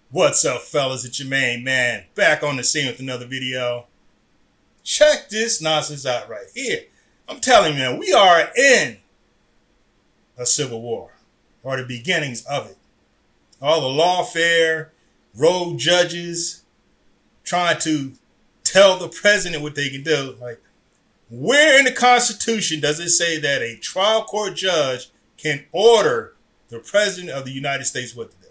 What's up, fellas? It's your main man back on the scene with another video. Check this nonsense out right here. I'm telling you, man, we are in a civil war, or the beginnings of it. All the lawfare, road judges trying to tell the president what they can do. Like, where in the Constitution does it say that a trial court judge can order the president of the United States what to do?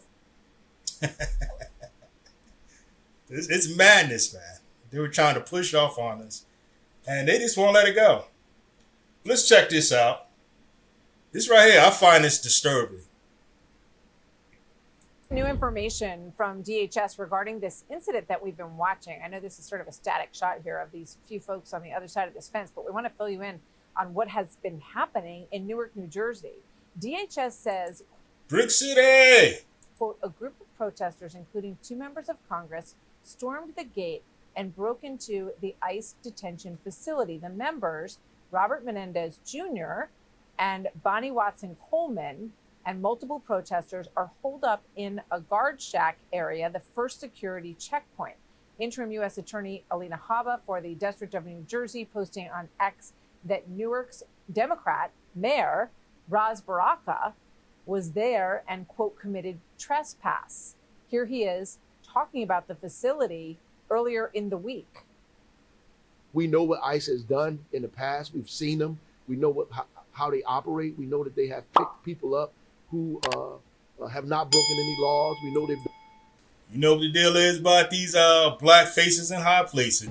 It's madness, man. They were trying to push off on us, and they just won't let it go. Let's check this out. This right here, I find this disturbing. New information from DHS regarding this incident that we've been watching. I know this is sort of a static shot here of these few folks on the other side of this fence, but we want to fill you in on what has been happening in Newark, New Jersey. DHS says, Brick City! Quote, a group of protesters, including 2 members of Congress, stormed the gate and broke into the ICE detention facility. The members, Robert Menendez Jr. and Bonnie Watson Coleman, and multiple protesters are holed up in a guard shack area, the first security checkpoint. Interim U.S. Attorney Alina Habba for the District of New Jersey posting on X that Newark's Democrat Mayor Ras Baraka was there and, quote, committed trespass. Here he is talking about the facility earlier in the week. We know what ICE has done in the past. We've seen them. We know how they operate. We know that they have picked people up who have not broken any laws. We know they've. You know what the deal is about these black faces in high places.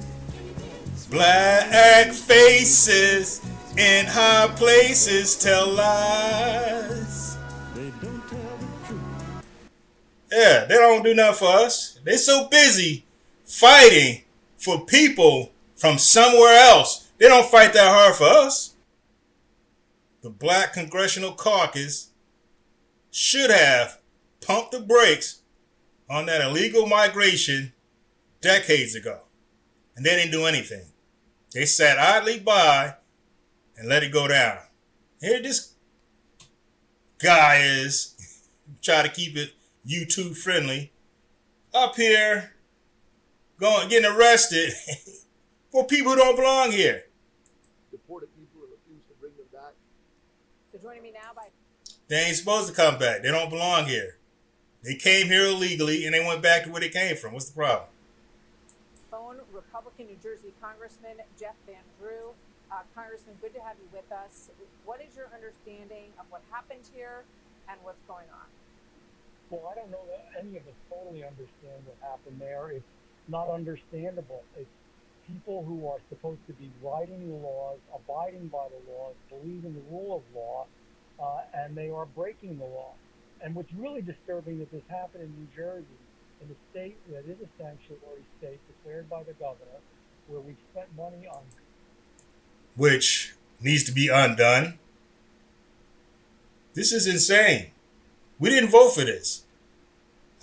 Black faces in high places tell lies. They don't tell the truth. Yeah, they don't do nothing for us. They're so busy fighting for people from somewhere else. They don't fight that hard for us. The Black Congressional Caucus should have pumped the brakes on that illegal migration decades ago. And they didn't do anything. They sat idly by and let it go down. Here this guy is, try to keep it YouTube friendly, up here getting arrested for people who don't belong here. Deported people and refuse to bring them back. So joining me now by They ain't supposed to come back. They don't belong here. They came here illegally and they went back to where they came from. What's the problem? phone, Republican New Jersey Congressman Jeff Van Drew. Congressman, good to have you with us. What is your understanding of what happened here and what's going on? Well, I don't know that any of us totally understand what happened there. It's not understandable. It's people who are supposed to be writing the laws, abiding by the laws, believe in the rule of law, and they are breaking the law. And what's really disturbing that this happened in New Jersey, in a state that is a sanctuary state declared by the governor, where we spent money on, Which needs to be undone. This is insane. We didn't vote for this.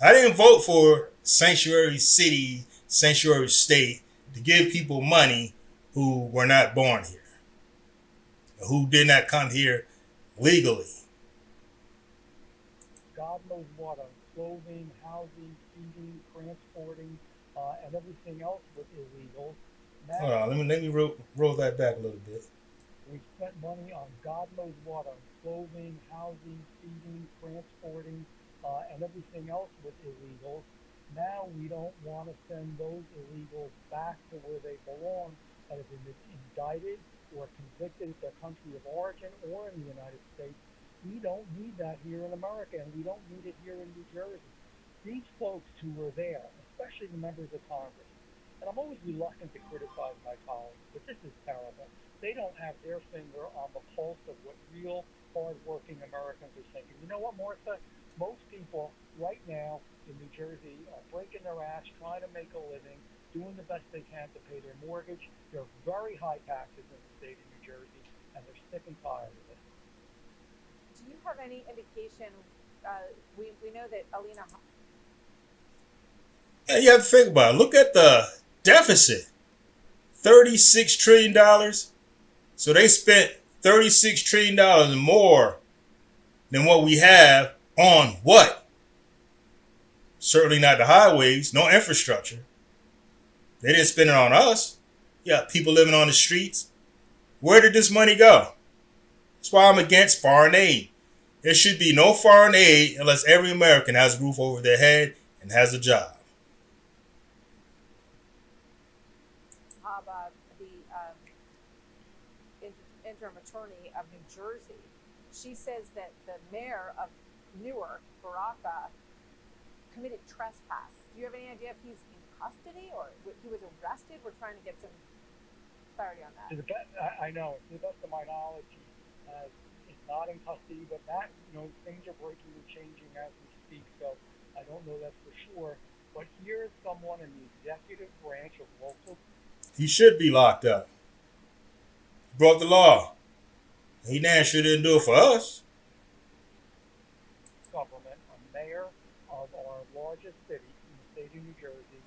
I didn't vote for sanctuary city, sanctuary state to give people money who were not born here, who did not come here legally. God knows what, on clothing, housing, feeding, transporting, and everything else with illegals. Now, Hold on, let me roll that back a little bit. we spent money on God knows what, on clothing, housing, feeding, transporting, and everything else with illegals. Now we don't want to send those illegals back to where they belong and have been indicted or convicted at their country of origin or in the United States. We don't need that here in America, and we don't need it here in New Jersey. These folks who were there, especially the members of Congress, and I'm always reluctant to criticize my colleagues, but this is terrible. They don't have their finger on the pulse of what real hard-working Americans are thinking. You know what, Martha? Most people right now in New Jersey are breaking their ass, trying to make a living, doing the best they can to pay their mortgage. There are very high taxes in the state of New Jersey, and they're sick and tired of it. Do you have any indication? We know that Alina. Yeah, you have to think about it. Look at the deficit. $36 trillion. So they spent $36 trillion more than what we have on what? Certainly not the highways, no infrastructure. They didn't spend it on us. Yeah, people living on the streets. Where did this money go? That's why I'm against foreign aid. There should be no foreign aid unless every American has a roof over their head and has a job. The interim attorney of New Jersey, she says that the mayor of Newark, Baraka, committed trespass. Do you have any idea if he's in custody or he was arrested? We're trying to get some clarity on that. I know. To the best of my knowledge, he's not in custody, but that, things are breaking and changing as we speak, so I don't know that for sure. But here's someone in the executive branch of local. He should be locked up. He broke the law. He damn sure didn't do it for us. Government, a mayor of our largest city in the state of New Jersey,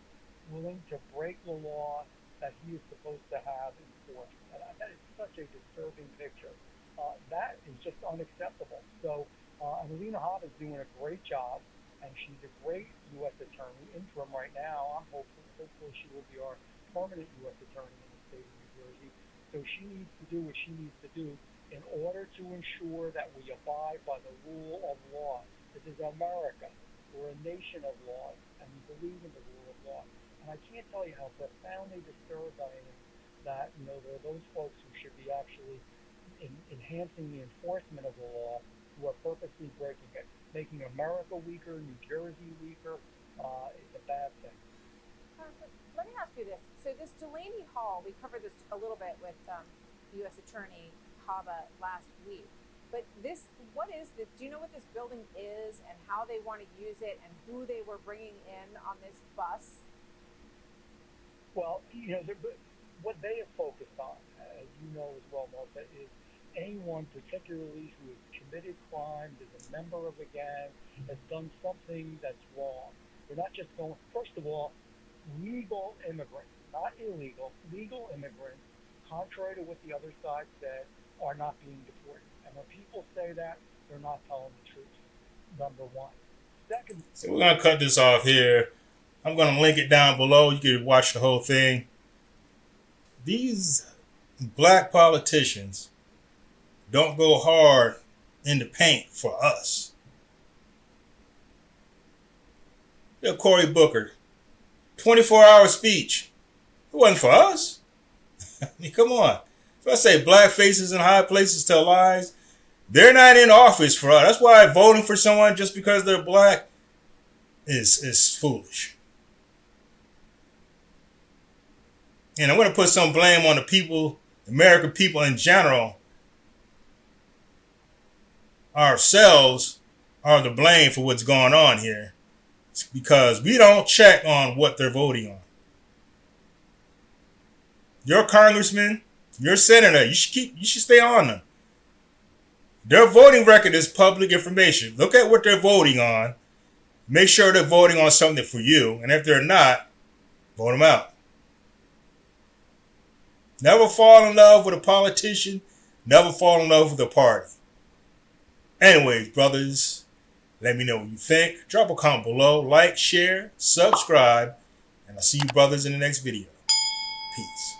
willing to break the law that he is supposed to have enforced. And that is such a disturbing picture. That is just unacceptable. So, Alina Hobb is doing a great job, and she's a great U.S. attorney, interim right now. Hopefully she will be our permanent U.S. attorney in the state of New Jersey. So she needs to do what she needs to do in order to ensure that we abide by the rule of law. This is America. We're a nation of laws, and we believe in the rule of law. And I can't tell you how profoundly disturbed I am that, there are those folks who should be actually enhancing the enforcement of the law who are purposely breaking it, making America weaker, New Jersey weaker. It's a bad thing. Let me ask you this. So this Delaney Hall, we covered this a little bit with U.S. Attorney Haba last week. But what is this? Do you know what this building is and how they want to use it and who they were bringing in on this bus? Well, what they have focused on, as you know as well, Martha, is anyone particularly who has committed crimes, is a member of a gang, has done something that's wrong. They're not just going, first of all, legal immigrants, not illegal, legal immigrants, contrary to what the other side said, are not being deported. And when people say that, they're not telling the truth, number one. Second, so we're going to cut this off here. I'm going to link it down below. You can watch the whole thing. These black politicians don't go hard in the paint for us. Cory Booker, 24-hour speech. It wasn't for us. I mean, come on. If I say black faces in high places tell lies, they're not in office for us. That's why voting for someone just because they're black is foolish. And I'm going to put some blame on the people, American people in general. Ourselves are to blame for what's going on here. It's because we don't check on what they're voting on. Your congressman, your senator, you should stay on them. Their voting record is public information. Look at what they're voting on. Make sure they're voting on something for you. And if they're not, vote them out. Never fall in love with a politician. Never fall in love with a party. Anyways, brothers, let me know what you think. Drop a comment below. Like, share, subscribe. And I'll see you brothers in the next video. Peace.